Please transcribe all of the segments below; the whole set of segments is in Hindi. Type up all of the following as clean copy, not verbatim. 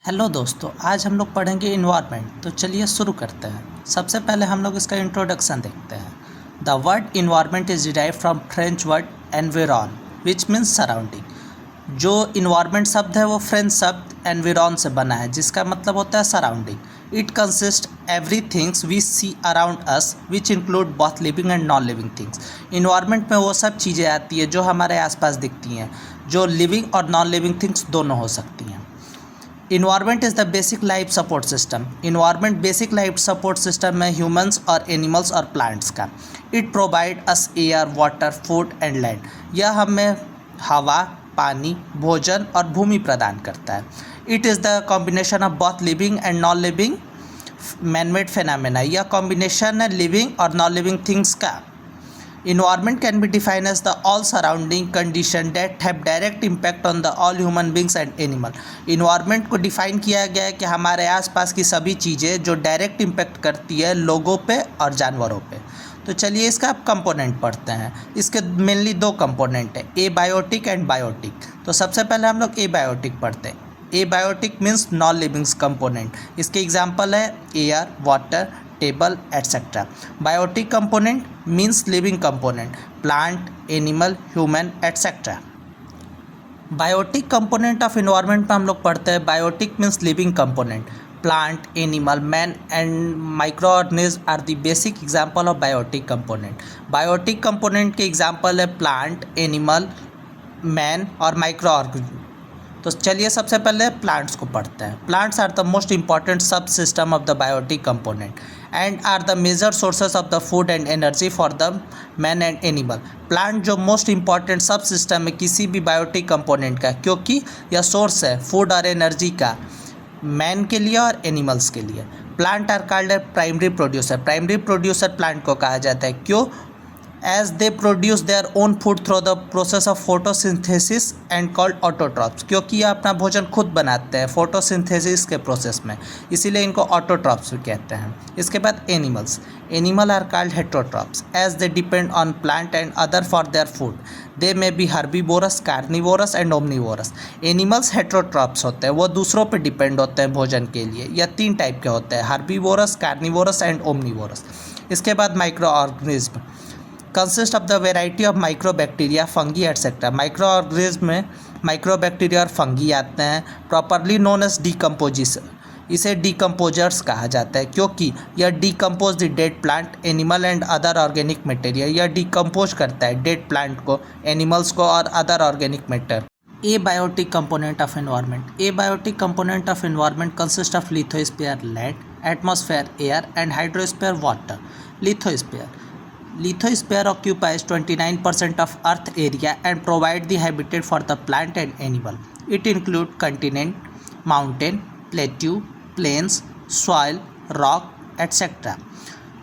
हेलो दोस्तों, आज हम लोग पढ़ेंगे इन्वायरमेंट। तो चलिए शुरू करते हैं। सबसे पहले हम लोग इसका इंट्रोडक्शन देखते हैं। The word environment is derive from French word environ which means surrounding. जो इन्वायरमेंट शब्द है वो फ्रेंच शब्द एनविरॉन से बना है, जिसका मतलब होता है surrounding. It consist every things we see around us which include both living and non living things. Environment में वो सब चीज़ें आती है जो हमारे आसपास दिखती हैं, जो लिविंग और नॉन लिविंग थिंग्स दोनों हो सकती हैं। Environment is the basic life support system. Environment basic life support system है ह्यूमंस और एनिमल्स और प्लांट्स का। It provide us air, water, food and land. यह हमें हवा, पानी, भोजन और भूमि प्रदान करता है। It is the combination of both living and non living manmade phenomena. यह कॉम्बिनेशन है लिविंग और नॉन लिविंग थिंग्स का। Environment can be defined as the all surrounding condition that have direct impact on the all human beings and animal। Environment को डिफ़ाइन किया गया है कि हमारे आसपास की सभी चीज़ें जो डायरेक्ट इम्पैक्ट करती है लोगों पे और जानवरों पे। तो चलिए इसका अब कंपोनेंट पढ़ते हैं। इसके मेनली दो कंपोनेंट है, एबायोटिक एंड बायोटिक। तो सबसे पहले हम लोग एबायोटिक पढ़ते हैं। Abiotic means non livings component. इसके एग्जाम्पल है air, water, table etcetera. Biotic component means living component, plant, animal, human etcetera. Biotic component of environment में हम लोग पढ़ते हैं biotic means living component. Plant, animal, man and micro organism are the basic example of biotic component. Biotic component के एग्जाम्पल है प्लांट, एनिमल, मैन और माइक्रो ऑर्गेनिज्म। तो चलिए सबसे पहले प्लांट्स को पढ़ते हैं। Plants are the most important subsystem of the biotic component and are the major sources of the food and energy for the man and animal. Plant जो मोस्ट इंपॉर्टेंट सब सिस्टम है किसी भी बायोटिक कंपोनेंट का, क्योंकि यह सोर्स है फूड और एनर्जी का मैन के लिए और एनिमल्स के लिए। Plant are called a primary producer. Primary producer plant को कहा जाता है, क्यों? as they produce their own food through the process of photosynthesis and called autotrophs। क्योंकि ये अपना भोजन खुद बनाते हैं फोटोसिंथेसिस के प्रोसेस में, इसीलिए इनको ऑटोट्रॉप्स भी कहते हैं। इसके बाद animals. Animal are called heterotrophs as they depend on plant and other for their food. They may be herbivorous, carnivorous and omnivorous. Animals heterotrophs होते हैं, वो दूसरों पे डिपेंड होते हैं भोजन के लिए। यह तीन टाइप के होते हैं, हर्बीवोरस, कार्निवोरस एंड ओमनीवोरस। इसके बाद microorganism consist of the variety of microbacteria, fungi etcetera. Microorganism में माइक्रोबैक्टीरिया और फंगी आते हैं। Properly known as decomposers. इसे डीकम्पोजर्स कहा जाता है, क्योंकि यह decompose the dead plant, animal and other organic material. यह डीकम्पोज करता है डेड प्लांट को, एनिमल्स को और other organic matter. Abiotic component of environment. Abiotic component of environment consist of lithosphere land, atmosphere air and hydrosphere water. Lithosphere Lithosphere occupies 29% of Earth area and provide the habitat for the plant and animal. It includes continent, mountain, plateau, plains, soil, rock, etc.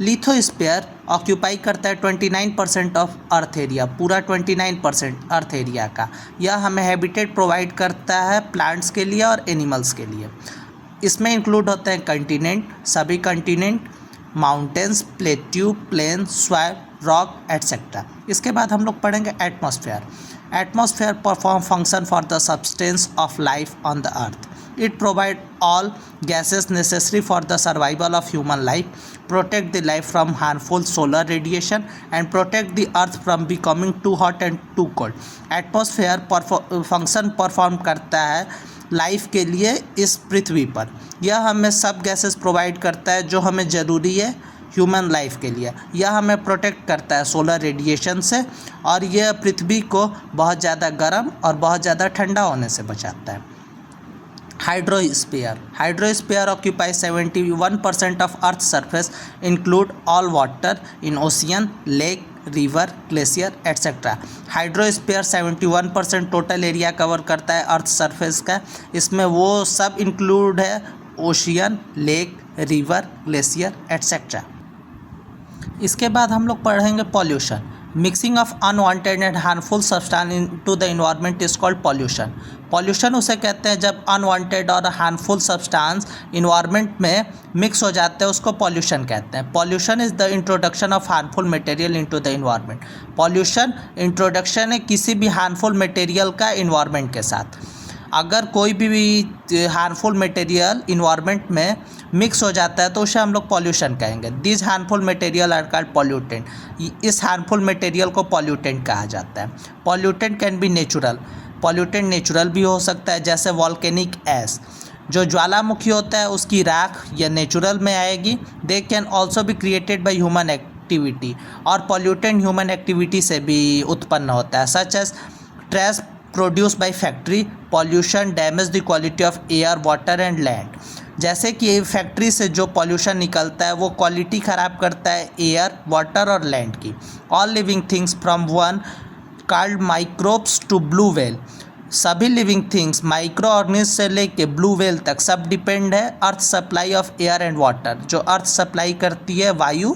Lithosphere occupy करता है 29% ऑफ अर्थ एरिया, पूरा 29% अर्थ एरिया का। यह हमें हैबिटेट प्रोवाइड करता है प्लांट्स के लिए और एनिमल्स के लिए। इसमें इंक्लूड होते हैं कंटिनेंट, सभी continent, mountains, plateau, plain, soil, rock etcetera. इसके बाद हम लोग पढ़ेंगे atmosphere. Atmosphere perform function for the substance of life on the earth. It provide all gases necessary for the survival of human life, protect the life from harmful solar radiation and protect the earth from becoming too hot and too cold. Atmosphere function perform करता है लाइफ के लिए इस पृथ्वी पर। यह हमें सब गैसेस प्रोवाइड करता है जो हमें ज़रूरी है ह्यूमन लाइफ के लिए। यह हमें प्रोटेक्ट करता है सोलर रेडिएशन से, और यह पृथ्वी को बहुत ज़्यादा गर्म और बहुत ज़्यादा ठंडा होने से बचाता है। Hydrosphere. Hydrosphere occupies 71% of earth surface, include all water in ocean, lake, river, glacier etcetera. Hydrosphere 71% total area cover करता है अर्थ सरफेस का। इसमें वो सब इंक्लूड है ocean, lake, river, glacier etcetera. इसके बाद हम लोग पढ़ेंगे pollution. Mixing of unwanted and harmful substance into the environment is called pollution. Pollution उसे कहते हैं जब अनवांटेड और हार्मफुल सब्सटेंस इन्वायरमेंट में मिक्स हो जाते हैं, उसको पॉल्यूशन कहते हैं। Pollution is the introduction of harmful material into the environment. Pollution introduction है किसी भी हार्मफुल मटेरियल का इन्वायरमेंट के साथ। अगर कोई भी हार्मफुल मटेरियल इन्वायरमेंट में मिक्स हो जाता है तो उसे हम लोग पॉल्यूशन कहेंगे। This harmful material are called pollutant. इस हार्मफुल मटेरियल को पॉल्यूटेंट कहा जाता है। Pollutant can be natural, pollutant natural भी हो सकता है, जैसे वॉल्केनिक ऐश जो ज्वालामुखी होता है उसकी राख या नेचुरल में आएगी। They can also be created by human activity, और पॉल्यूटेंट ह्यूमन एक्टिविटी से भी उत्पन्न होता है, such as trash produce by factory pollution damage the quality of air water and land. जैसे कि फैक्ट्री से जो पॉल्यूशन निकलता है वो क्वालिटी ख़राब करता है एयर, वाटर और लैंड की। All living things from one called microbes to blue whale, सभी लिविंग थिंग्स माइक्रो ऑर्गेनिज्म से लेके ब्लू व्हेल तक सब डिपेंड है earth supply of air and water, जो अर्थ सप्लाई करती है वायु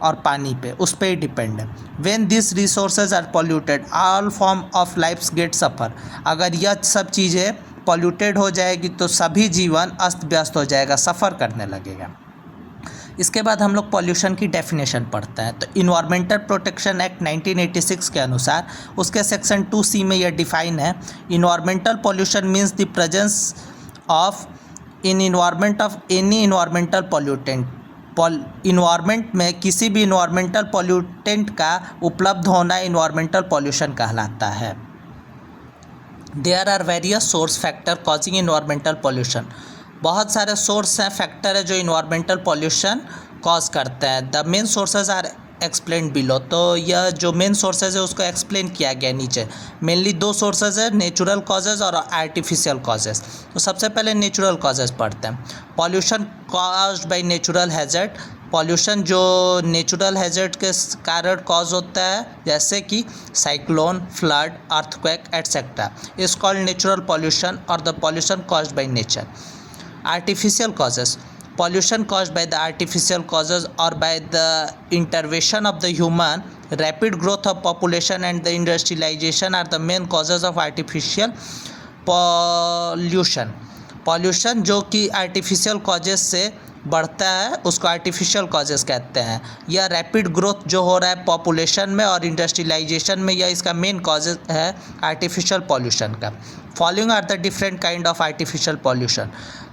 और पानी पे, उस पर ही डिपेंड है। When this resources are polluted all form of lifes get suffer. अगर यह सब चीज़ें पॉल्यूटेड हो जाएगी तो सभी जीवन अस्त व्यस्त हो जाएगा, सफ़र करने लगेगा। इसके बाद हम लोग पॉल्यूशन की डेफिनेशन पढ़ते हैं। तो इन्वायरमेंटल प्रोटेक्शन एक्ट 1986 के अनुसार उसके सेक्शन 2C में यह डिफाइन है, environmental pollution means the presence of in environment of any environmental pollutant. Environment में किसी भी इन्वायरमेंटल पॉल्यूटेंट का उपलब्ध होना इन्वायरमेंटल पॉल्यूशन कहलाता है। There are various source factor causing environmental pollution. बहुत सारे सोर्स हैं, फैक्टर है जो इन्वायरमेंटल पॉल्यूशन कॉज करते हैं। The main sources are explain below. तो यह जो मेन सोर्सेज है उसको एक्सप्लेन किया गया नीचे। मेनली दो सोर्सेज है, नेचुरल कॉजेज़ और आर्टिफिशियल कॉजेज़। तो सबसे पहले नेचुरल कॉजेज़ पढ़ते हैं। Pollution caused by natural hazard, pollution जो नेचुरल हैजर्ड के कारण कॉज होता है, जैसे कि cyclone, flood, earthquake etcetera, is called natural pollution और the pollution caused by nature. Artificial causes, pollution caused by the artificial causes or by the intervention of the human. Rapid growth of population and the industrialization are the main causes of artificial pollution. Pollution जो कि artificial causes से बढ़ता है उसको आर्टिफिशियल कॉजेज़ कहते हैं। यह रैपिड ग्रोथ जो हो रहा है पॉपुलेशन में और इंडस्ट्रियलाइजेशन में, यह इसका मेन कॉजेज है आर्टिफिशियल पॉल्यूशन का। Following are the different kind of artificial pollution.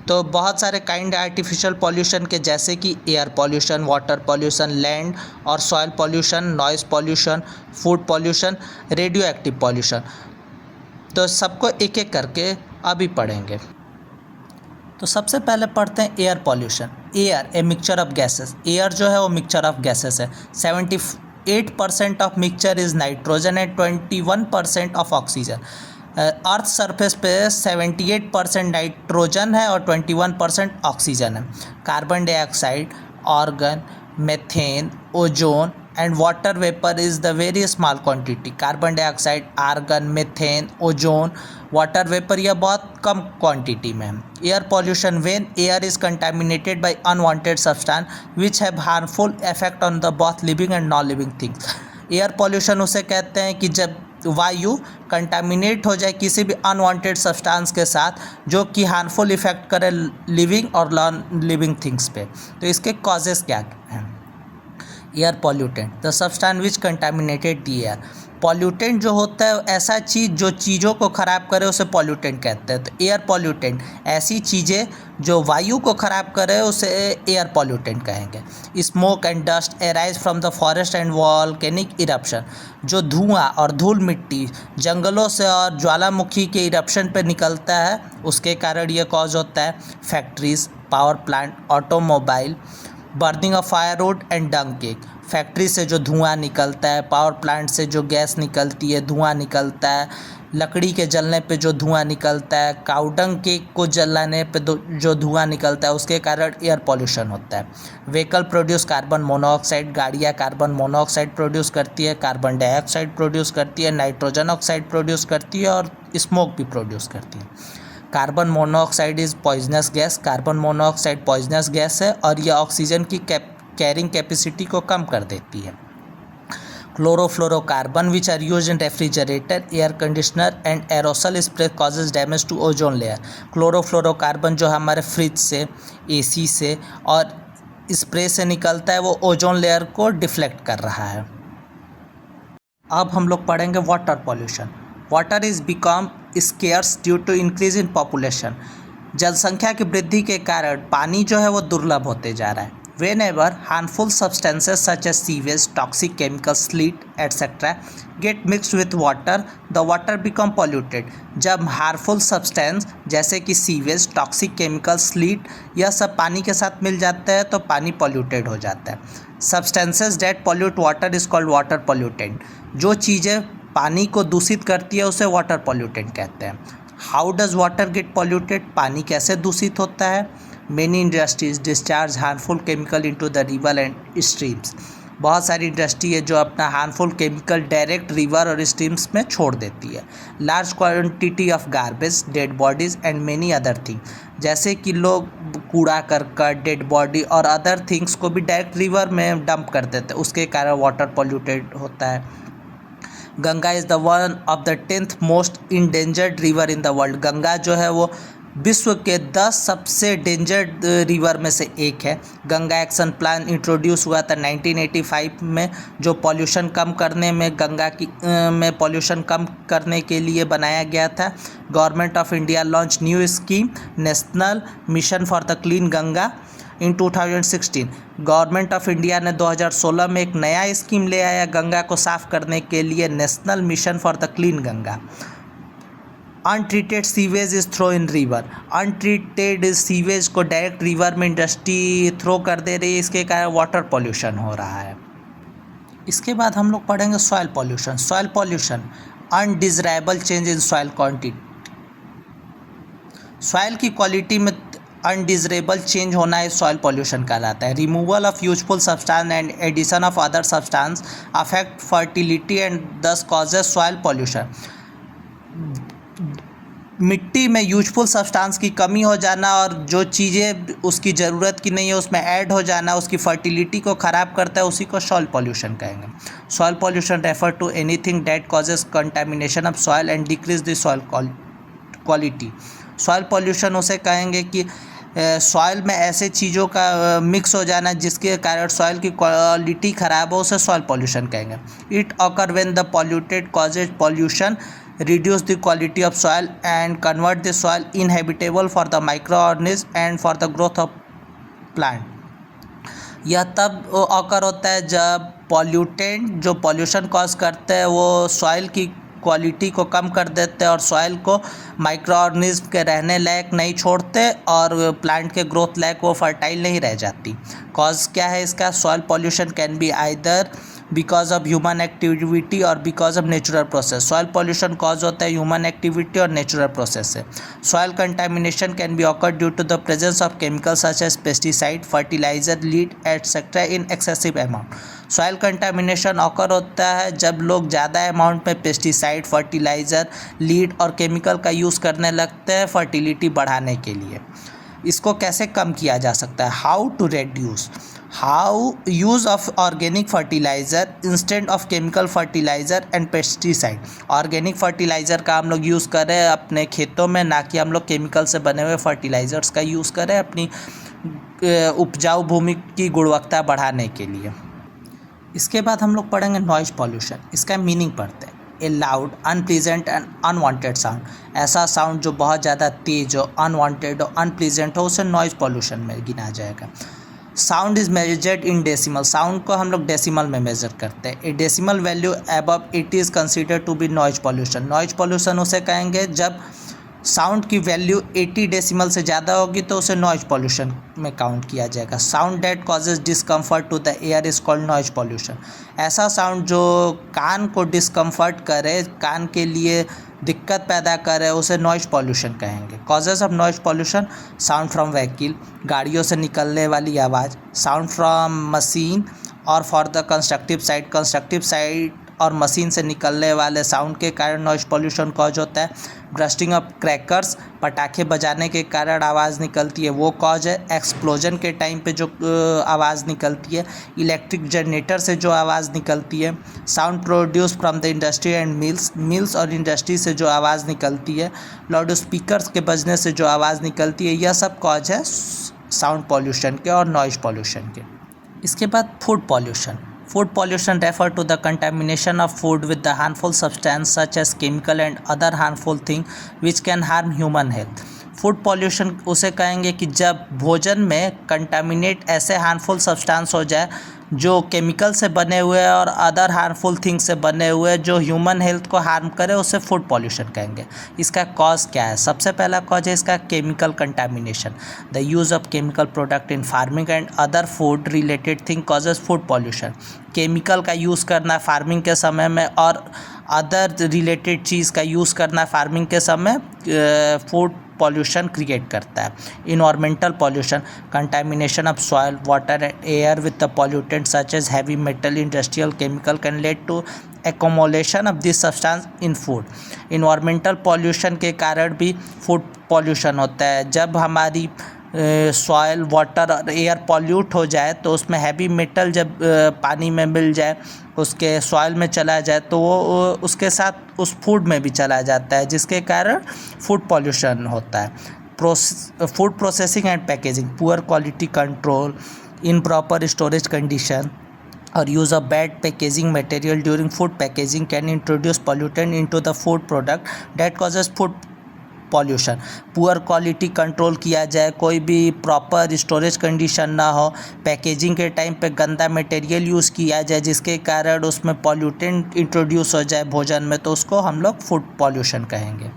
तो बहुत सारे काइंड आर्टिफिशियल पॉल्यूशन के, जैसे कि air pollution, water pollution, land और soil pollution, noise pollution, food pollution, radioactive pollution. तो सबको एक एक करके अभी पढ़ेंगे। तो सबसे पहले पढ़ते हैं air pollution. Air a mixture of gases, air जो है वो मिक्सचर ऑफ गैसेस है। 78% of mixture is nitrogen and 21% of oxygen. Earth surface पे 78% नाइट्रोजन है और 21% ऑक्सीजन है। Carbon dioxide, argon, methane, ozone and water vapour is the very small quantity. Carbon dioxide, argon, methane, ozone, water vapour यह बहुत कम क्वांटिटी में है। Air pollution when air is contaminated bye unwanted substance which have harmful effect on the both living and non living things. Air pollution उसे कहते हैं कि जब वायु कंटामिनेट हो जाए किसी भी अनवांटेड सब्सटेंस के साथ जो कि हार्मफुल इफेक्ट करे लिविंग और नॉन लिविंग थिंग्स पे। तो इसके कॉजेज़ क्या हैं? Air pollutant the substance which contaminated the air. Pollutant जो होता है ऐसा चीज़ जो चीज़ों को ख़राब करे उसे पॉल्यूटेंट कहते हैं। तो एयर पॉल्यूटेंट ऐसी चीज़ें जो वायु को ख़राब करे उसे एयर पॉल्यूटेंट कहेंगे। Smoke and dust arise from the forest and volcanic eruption, जो धुआं और धूल मिट्टी जंगलों से और ज्वालामुखी के इरप्शन पे निकलता है उसके कारण ये कॉज होता है। Factories, power plant, automobile, burning of firewood and dung cake, factory से जो धुआं निकलता है, पावर प्लांट से जो गैस निकलती है, धुआं निकलता है, लकड़ी के जलने पे जो धुआं निकलता है, काउडंग केक को जलाने पे जो धुआं निकलता है उसके कारण एयर पॉल्यूशन होता है। व्हीकल प्रोड्यूस कार्बन मोनोऑक्साइड, गाड़ियाँ कार्बन मोनोऑक्साइड प्रोड्यूस करती है, कार्बन डाइऑक्साइड प्रोड्यूस करती है, नाइट्रोजन ऑक्साइड प्रोड्यूस करती है और स्मोक भी प्रोड्यूस करती है। Carbon monoxide is poisonous gas, carbon monoxide poisonous gas है और यह ऑक्सीजन की कैरिंग कैपेसिटी को कम कर देती है। Chlorofluorocarbon which are used in refrigerator, air conditioner and aerosol spray causes damage to ozone layer. Chlorofluorocarbon जो हमारे फ्रिज से, एसी से और स्प्रे से निकलता है वो ओजोन लेयर को डिफ्लेक्ट कर रहा है। अब हम लोग पढ़ेंगे water pollution. Water is become scarce due to increase in population. जनसंख्या की वृद्धि के कारण पानी जो है वो दुर्लभ होते जा रहा है। Whenever harmful substances such as sewage, toxic chemicals, sleet, etc. get mixed with water, the water become polluted. जब हार्मफुल सब्सटेंस जैसे कि सीवेज, टॉक्सिक केमिकल, स्लीट यह सब पानी के साथ मिल जाते हैं तो पानी पॉल्यूटेड हो जाता है। Substances that pollute water is called water pollutant. जो चीज़ें पानी को दूषित करती है उसे वाटर पॉल्यूटेंट कहते हैं। How does water get polluted? पानी कैसे दूषित होता है? Many industries discharge harmful chemical into the river and streams. बहुत सारी इंडस्ट्री है जो अपना हार्मफुल केमिकल डायरेक्ट रिवर और स्ट्रीम्स में छोड़ देती है। Large quantity of garbage, dead bodies and many other thing, जैसे कि लोग कूड़ा करकट, डेड बॉडी और अदर थिंग्स को भी डायरेक्ट रिवर में डंप कर देते हैं, उसके कारण वाटर पॉल्यूटेड होता है। Ganga is the one of the 10th most endangered river in the world. Ganga जो है वो विश्व के 10 सबसे डेंजर्ड रिवर में से एक है। गंगा एक्शन प्लान इंट्रोड्यूस हुआ था 1985 में, जो पॉल्यूशन कम करने में में पॉल्यूशन कम करने के लिए बनाया गया था। Government of India launch new scheme national mission for the clean Ganga in 2016। Government of India ने 2016 में एक नया स्कीम ले आया गंगा को साफ करने के लिए, national mission for the clean Ganga. Untreated sewage is throw in river. Untreated sewage को डायरेक्ट रिवर में इंडस्ट्री थ्रो कर दे रही है, इसके कारण वाटर पॉल्यूशन हो रहा है। इसके बाद हम लोग पढ़ेंगे soil pollution. Soil pollution undesirable change in soil quantity. Soil की क्वालिटी में अनडिज़रेबल चेंज होना है सॉइल पॉल्यूशन कहलाता है। Removal of useful substance and addition of other substance affect fertility and thus causes soil pollution. मिट्टी में यूजफुल सब्सटेंस की कमी हो जाना और जो चीज़ें उसकी ज़रूरत की नहीं है उसमें ऐड हो जाना उसकी फर्टिलिटी को ख़राब करता है, उसी को सॉइल पॉल्यूशन कहेंगे। Soil pollution refer to anything that causes contamination of soil and decrease the soil quality. Soil pollution उसे कहेंगे कि सॉइल में ऐसे चीज़ों का मिक्स हो जाना जिसके कारण सॉइल की क्वालिटी ख़राब हो, उसे सॉइल पॉल्यूशन कहेंगे। It occur when the polluted causes pollution reduce the quality of soil and convert the soil inhabitable for the microorganisms and for the growth of plant। यह तब ऑकर होता है जब पॉल्यूटेंट जो पॉल्यूशन कॉज करते हैं वो सॉइल की क्वालिटी को कम कर देते हैं और सॉइल को माइक्रो ऑर्गेनिज्म के रहने लायक नहीं छोड़ते और प्लांट के ग्रोथ लायक वो फर्टाइल नहीं रह जाती। कॉज क्या है इसका? Soil pollution can be either because of human activity और because of natural process. Soil pollution cause होता है ह्यूमन एक्टिविटी और नेचुरल प्रोसेस से। Soil contamination can be occur due to the presence of chemicals such as pesticide, fertiliser, lead etcetera in excessive amount. Soil contamination occur होता है जब लोग ज़्यादा अमाउंट में पेस्टिसाइड, फर्टिलाइज़र, लीड और केमिकल का यूज़ करने लगते हैं फर्टिलिटी बढ़ाने के लिए। इसको कैसे कम किया जा सकता है? How to reduce? How use of organic fertiliser instead of chemical fertiliser and pesticide. Organic fertiliser का हम लोग यूज़ करें अपने खेतों में, ना कि हम लोग केमिकल से बने हुए फर्टिलाइज़र्स का यूज़ करें अपनी उपजाऊ भूमि की गुणवत्ता बढ़ाने के लिए। इसके बाद हम लोग पढ़ेंगे नॉइज पॉल्यूशन। इसका मीनिंग पढ़ते हैं। ए loud, unpleasant and unwanted sound. ऐसा साउंड जो बहुत ज़्यादा तेज हो, अनवांटेड हो, अनप्लीजेंट हो, उसे नॉइज पॉल्यूशन में गिना जाएगा। Sound is measured in decibel. Sound को हम लोग डेसिमल में मेजर करते हैं। A decibel value above it is considered to be noise pollution. Noise pollution उसे कहेंगे जब साउंड की वैल्यू 80 डेसिमल से ज़्यादा होगी तो उसे नॉइज पॉल्यूशन में काउंट किया जाएगा। Sound that causes discomfort to the air is called noise pollution. ऐसा साउंड जो कान को डिस्कम्फर्ट करे, कान के लिए दिक्कत पैदा करे, उसे नॉइज पॉल्यूशन कहेंगे। Causes of noise pollution: sound from vehicle, गाड़ियों से निकलने वाली आवाज़। साउंड फ्रॉम मशीन और फॉर द कंस्ट्रक्टिव साइड और मशीन से निकलने वाले साउंड के कारण नॉइज पॉल्यूशन कॉज होता है। ब्रस्टिंग ऑफ क्रैकर्स, पटाखे बजाने के कारण आवाज़ निकलती है, वो कॉज है। एक्सप्लोजन के टाइम पे जो आवाज़ निकलती है। इलेक्ट्रिक जनरेटर से जो आवाज़ निकलती है। Sound produce from the industry and mills और इंडस्ट्री से जो आवाज़ निकलती है। लाउड स्पीकर्स के बजने से जो आवाज़ निकलती है, यह सब कॉज है साउंड पॉल्यूशन के और नॉइज पॉल्यूशन के। इसके बाद food pollution. Food pollution refer to the contamination of food with the harmful substance such as chemical and other harmful thing which can harm human health. Food pollution उसे कहेंगे कि जब भोजन में कंटामिनेट ऐसे हार्मफुल सब्सटेंस हो जाए जो केमिकल से बने हुए और अदर हार्मफुल थिंग्स से बने हुए जो ह्यूमन हेल्थ को हार्म करे, उसे फूड पॉल्यूशन कहेंगे। इसका कॉज क्या है? सबसे पहला कॉज है इसका chemical contamination. The use of chemical product in farming and other food related thing causes food pollution. Chemical का यूज़ करना फार्मिंग के समय में और अदर रिलेटेड चीज़ का यूज़ करना फार्मिंग के समय फूड पॉल्यूशन क्रिएट करता है। Environmental pollution, contamination of soil, water and air with the pollutant such as heavy metal, industrial chemical can lead to accumulation of this substance in food. Environmental pollution के कारण भी फूड पॉल्यूशन होता है। जब हमारी सॉइल, वाटर और एयर पॉल्यूट हो जाए तो उसमें हैवी मेटल जब पानी में मिल जाए, उसके सॉइल में चला जाए, तो वो उसके साथ उस फूड में भी चला जाता है, जिसके कारण फूड पॉल्यूशन होता है। Food processing and packaging, poor quality control, improper storage condition or use of bad packaging material during food packaging can introduce pollutant into the food product that causes food pollution. Poor quality control किया जाए, कोई भी प्रॉपर स्टोरेज कंडीशन ना हो, पैकेजिंग के टाइम पे गंदा मटेरियल यूज़ किया जाए जिसके कारण उसमें पॉल्यूटेंट इंट्रोड्यूस हो जाए भोजन में, तो उसको हम लोग फूड पॉल्यूशन कहेंगे।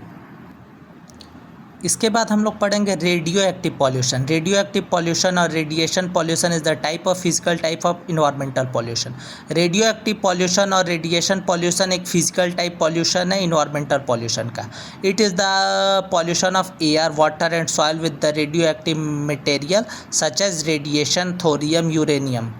इसके बाद हम लोग पढ़ेंगे radioactive pollution. Radioactive pollution और radiation pollution is the type of physical type of environmental pollution. Radioactive pollution और रेडिएशन पॉल्यूशन एक फिजिकल टाइप पॉल्यूशन है इन्वायरमेंटल पॉल्यूशन का। It is the pollution of air, water and soil with the radioactive material such as radiation, thorium, uranium.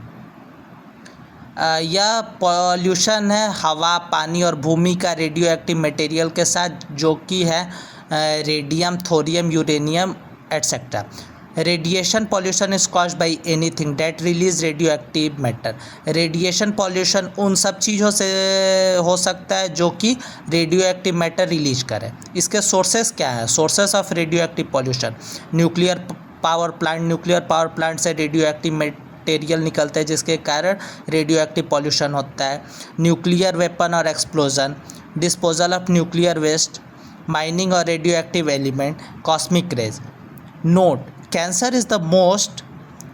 यह पॉल्यूशन है हवा, पानी और भूमि का रेडियो एक्टिव मटेरियल के साथ, जो कि है radium, thorium, uranium etcetera. Radiation pollution is caused by anything that release radio active matter. Radiation pollution उन सब चीज़ों से हो सकता है जो कि रेडियो एक्टिव मैटर रिलीज करे। इसके सोर्सेस क्या हैं? Sources of radioactive pollution, nuclear power plant. Nuclear power plant से रेडियो एक्टिव मटेरियल निकलते हैं जिसके कारण रेडियो एक्टिव पॉल्यूशन होता है। न्यूक्लियर वेपन और explosion, disposal of nuclear waste, mining और radioactive element, cosmic rays. Note, cancer is the most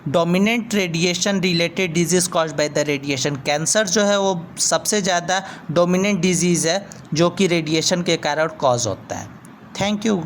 dominant radiation related disease caused by the radiation. Cancer जो है वो सबसे ज़्यादा डोमिनेंट डिजीज़ है जो कि रेडिएशन के कारण कॉज होता है। Thank you.